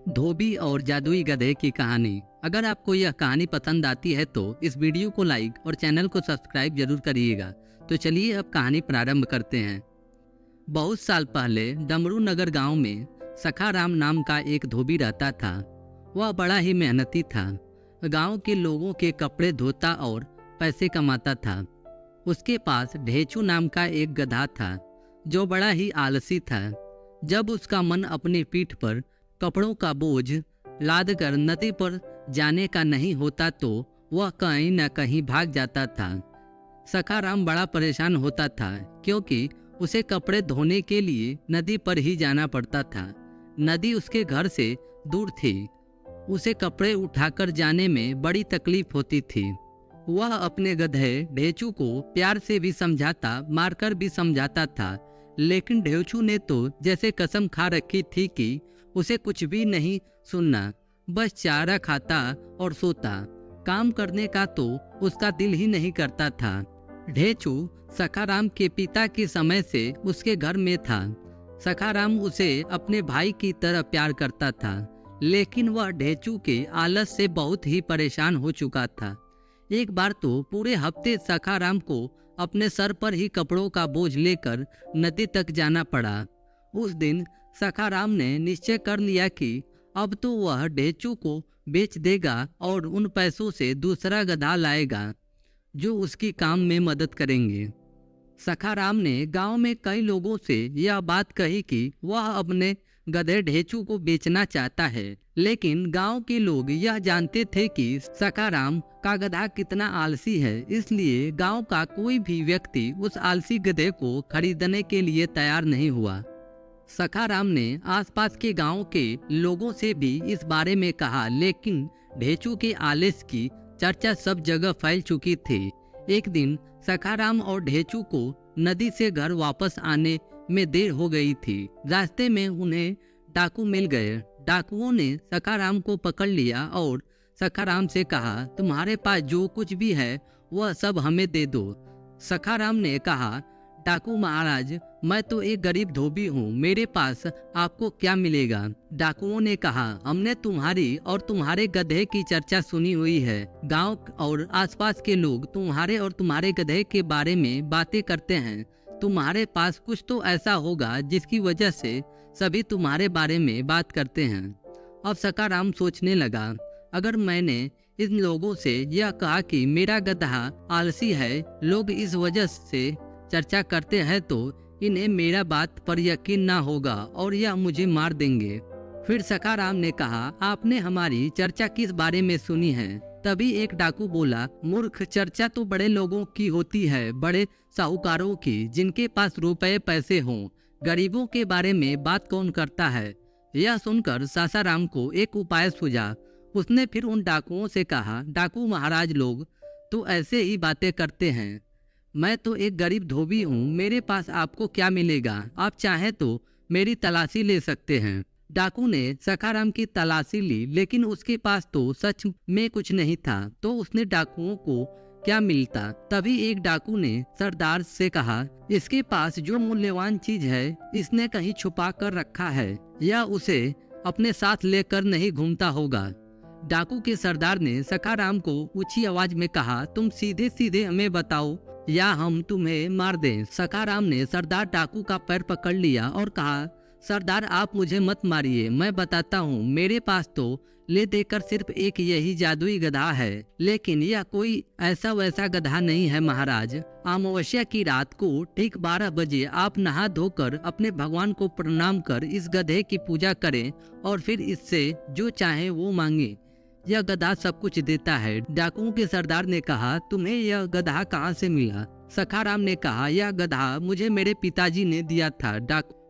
धोबी और जादुई गधे की कहानी। अगर आपको यह कहानी पसंद आती है तो इस वीडियो को लाइक और चैनल को सब्सक्राइब जरूर करिएगा। तो चलिए अब कहानी प्रारंभ करते हैं। बहुत साल पहले डमरू नगर गांव में सखाराम नाम का एक धोबी रहता था। वह बड़ा ही मेहनती था। गांव के लोगों के कपड़े धोता और पैसे कमाता था। उसके पास ढेचू नाम का एक गधा था जो बड़ा ही आलसी था। जब उसका मन अपनी पीठ पर कपड़ों का बोझ लाद कर नदी पर जाने का नहीं होता तो वह कहीं न कहीं भाग जाता था। सखाराम बड़ा परेशान होता था क्योंकि उसे कपड़े धोने के लिए नदी पर ही जाना पड़ता था। नदी उसके घर से दूर थी। उसे कपड़े उठाकर जाने में बड़ी तकलीफ होती थी। वह अपने गधे ढेचू को प्यार से भी समझाता, मारकर भी समझाता था, लेकिन ढेचू ने तो जैसे कसम खा रखी थी कि उसे कुछ भी नहीं सुनना, बस चारा खाता और सोता। काम करने का तो उसका दिल ही नहीं करता था। ढेचू सखाराम के पिता के समय से उसके घर में था। सखाराम उसे अपने भाई की तरह प्यार करता था, लेकिन वह ढेचू के आलस से बहुत ही परेशान हो चुका था। एक बार तो पूरे हफ्ते सखाराम को अपने सर पर ही कपड़ों का बोझ लेकर नदी तक जाना पड़ा। उस दिन सखाराम ने निश्चय कर लिया कि अब तो वह ढेचू को बेच देगा और उन पैसों से दूसरा गधा लाएगा जो उसकी काम में मदद करेंगे। सखाराम ने गांव में कई लोगों से यह बात कही कि वह अपने गधे ढेचू को बेचना चाहता है, लेकिन गांव के लोग यह जानते थे कि सखाराम का गधा कितना आलसी है, इसलिए गांव का कोई भी व्यक्ति उस आलसी गधे को खरीदने के लिए तैयार नहीं हुआ। सखाराम ने आसपास के गांव के लोगों से भी इस बारे में कहा, लेकिन ढेचू के आलस की चर्चा सब जगह फैल चुकी थी। एक दिन सखाराम और ढेचू को नदी से घर वापस आने में देर हो गई थी। रास्ते में उन्हें डाकू मिल गए। डाकुओं ने सखाराम को पकड़ लिया और सखाराम से कहा, तुम्हारे पास जो कुछ भी है वह सब हमें दे दो। सखाराम ने कहा, डाकू महाराज, मैं तो एक गरीब धोबी हूँ, मेरे पास आपको क्या मिलेगा। डाकुओं ने कहा, हमने तुम्हारी और तुम्हारे गधे की चर्चा सुनी हुई है। गांव और आसपास के लोग तुम्हारे और तुम्हारे गधे के बारे में बातें करते हैं। तुम्हारे पास कुछ तो ऐसा होगा जिसकी वजह से सभी तुम्हारे बारे में बात करते हैं। अब सखाराम सोचने लगा, अगर मैंने इन लोगों से यह कहा कि मेरा गधा आलसी है, लोग इस वजह से चर्चा करते हैं, तो इन्हें मेरा बात पर यकीन ना होगा और यह मुझे मार देंगे। फिर सखाराम ने कहा, आपने हमारी चर्चा किस बारे में सुनी है? तभी एक डाकू बोला, मूर्ख, चर्चा तो बड़े लोगों की होती है, बड़े साहूकारों की, जिनके पास रुपए पैसे हों। गरीबों के बारे में बात कौन करता है? यह सुनकर सासाराम को एक उपाय सूझा। उसने फिर उन डाकुओं से कहा, डाकू महाराज, लोग तो ऐसे ही बातें करते हैं। मैं तो एक गरीब धोबी हूँ, मेरे पास आपको क्या मिलेगा? आप चाहें तो मेरी तलाशी ले सकते हैं। डाकू ने सखाराम की तलाशी ली, लेकिन उसके पास तो सच में कुछ नहीं था, तो उसने डाकुओं को क्या मिलता। तभी एक डाकू ने सरदार से कहा, इसके पास जो मूल्यवान चीज है इसने कहीं छुपा कर रखा है, या उसे अपने साथ लेकर नहीं घूमता होगा। डाकू के सरदार ने सखाराम को ऊंची आवाज में कहा, तुम सीधे सीधे हमें बताओ या हम तुम्हें मार दें। सखाराम ने सरदार डाकू का पैर पकड़ लिया और कहा, सरदार, आप मुझे मत मारिए, मैं बताता हूँ। मेरे पास तो ले देकर सिर्फ एक यही जादुई गधा है, लेकिन यह कोई ऐसा वैसा गधा नहीं है महाराज। अमावस्या की रात को ठीक 12 बजे आप नहा धोकर अपने भगवान को प्रणाम कर इस गधे की पूजा करें और फिर इससे जो चाहे वो मांगे। यह गधा सब कुछ देता है। डाकुओं के सरदार ने कहा, तुम्हें यह गधा कहाँ से मिला? सखाराम ने कहा, यह गधा मुझे मेरे पिताजी ने दिया था।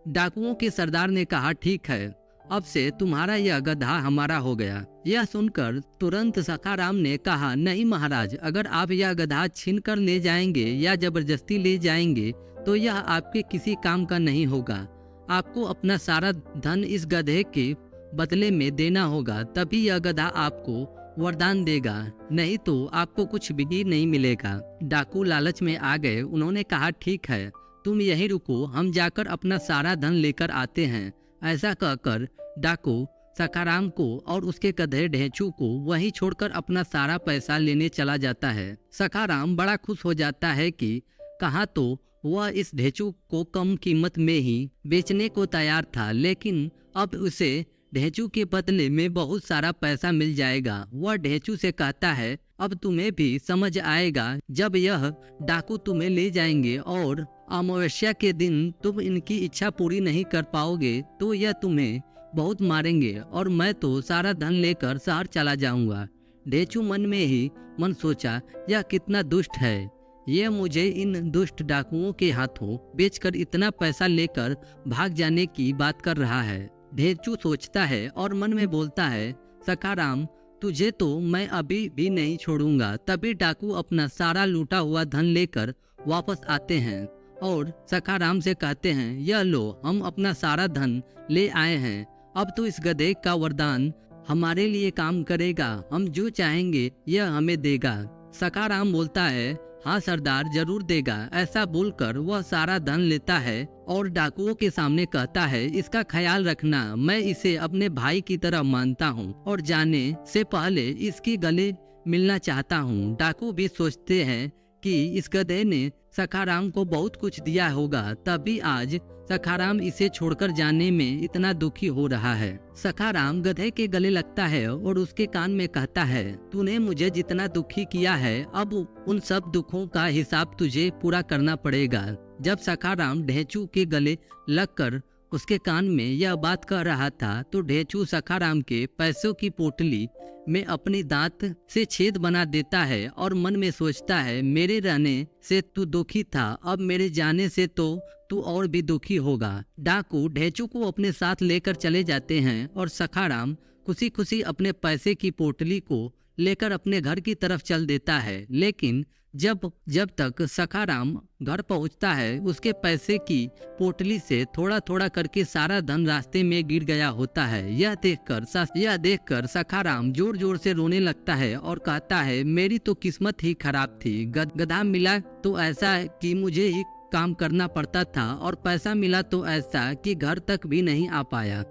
डाकुओं के सरदार ने कहा, ठीक है, अब से तुम्हारा यह गधा हमारा हो गया। यह सुनकर तुरंत सखाराम ने कहा, नहीं महाराज, अगर आप यह गधा छीन कर ले जाएंगे या जबरदस्ती ले जाएंगे तो यह आपके किसी काम का नहीं होगा। आपको अपना सारा धन इस गधे के बदले में देना होगा, तभी यह गधा आपको वरदान देगा, नहीं तो आपको कुछ भी नहीं मिलेगा। डाकू लालच में आ गए। उन्होंने कहा, ठीक है, तुम यहीं रुको, हम जाकर अपना सारा धन लेकर आते हैं। ऐसा कहकर डाकू सखाराम को और उसके गधे ढेंचू को वहीं छोड़कर अपना सारा पैसा लेने चला जाता है। सखाराम बड़ा खुश हो जाता है कि कहाँ तो वह इस ढेंचू को कम कीमत में ही बेचने को तैयार था, लेकिन अब उसे ढेंचू के बदले में बहुत सारा पैसा मिल जाएगा। वह ढेंचू से कहता है, अब तुम्हें भी समझ आएगा जब यह डाकू तुम्हें ले जाएंगे और अमावस्या के दिन तुम इनकी इच्छा पूरी नहीं कर पाओगे तो यह तुम्हें बहुत मारेंगे और मैं तो सारा धन लेकर शहर चला जाऊंगा। ढेंचू मन में ही मन सोचा, यह कितना दुष्ट है, यह मुझे इन दुष्ट डाकुओं के हाथों बेचकर इतना पैसा लेकर भाग जाने की बात कर रहा है। ढेंचू सोचता है और मन में बोलता है, सखाराम तुझे तो मैं अभी भी नहीं छोड़ूंगा। तभी डाकू अपना सारा लूटा हुआ धन लेकर वापस आते हैं और सखाराम से कहते हैं, यह लो, हम अपना सारा धन ले आए हैं। अब तो इस गधे का वरदान हमारे लिए काम करेगा, हम जो चाहेंगे यह हमें देगा। सखाराम बोलता है, हाँ सरदार जरूर देगा। ऐसा बोलकर वह सारा धन लेता है और डाकुओं के सामने कहता है, इसका ख्याल रखना, मैं इसे अपने भाई की तरह मानता हूँ और जाने से पहले इसके गले मिलना चाहता हूँ। डाकू भी सोचते हैं कि इस गधे ने सखाराम को बहुत कुछ दिया होगा, तभी आज सखाराम इसे छोड़कर जाने में इतना दुखी हो रहा है। सखाराम गधे के गले लगता है और उसके कान में कहता है, तूने मुझे जितना दुखी किया है अब उन सब दुखों का हिसाब तुझे पूरा करना पड़ेगा। जब सखाराम ढेंचू के गले लगकर उसके कान में यह बात कह रहा था तो ढेंचू सखाराम के पैसों की पोटली में अपनी दांत से छेद बना देता है और मन में सोचता है, मेरे रहने से तू दुखी था, अब मेरे जाने से तो तू और भी दुखी होगा। डाकू ढेंचू को अपने साथ लेकर चले जाते हैं और सखाराम खुशी खुशी अपने पैसे की पोटली को लेकर अपने घर की तरफ चल देता है। लेकिन जब तक सखाराम घर पहुंचता है उसके पैसे की पोटली से थोड़ा थोड़ा करके सारा धन रास्ते में गिर गया होता है। यह देखकर सखाराम जोर जोर से रोने लगता है और कहता है, मेरी तो किस्मत ही खराब थी। गधा मिला तो ऐसा कि मुझे ही काम करना पड़ता था और पैसा मिला तो ऐसा कि घर तक भी नहीं आ पाया।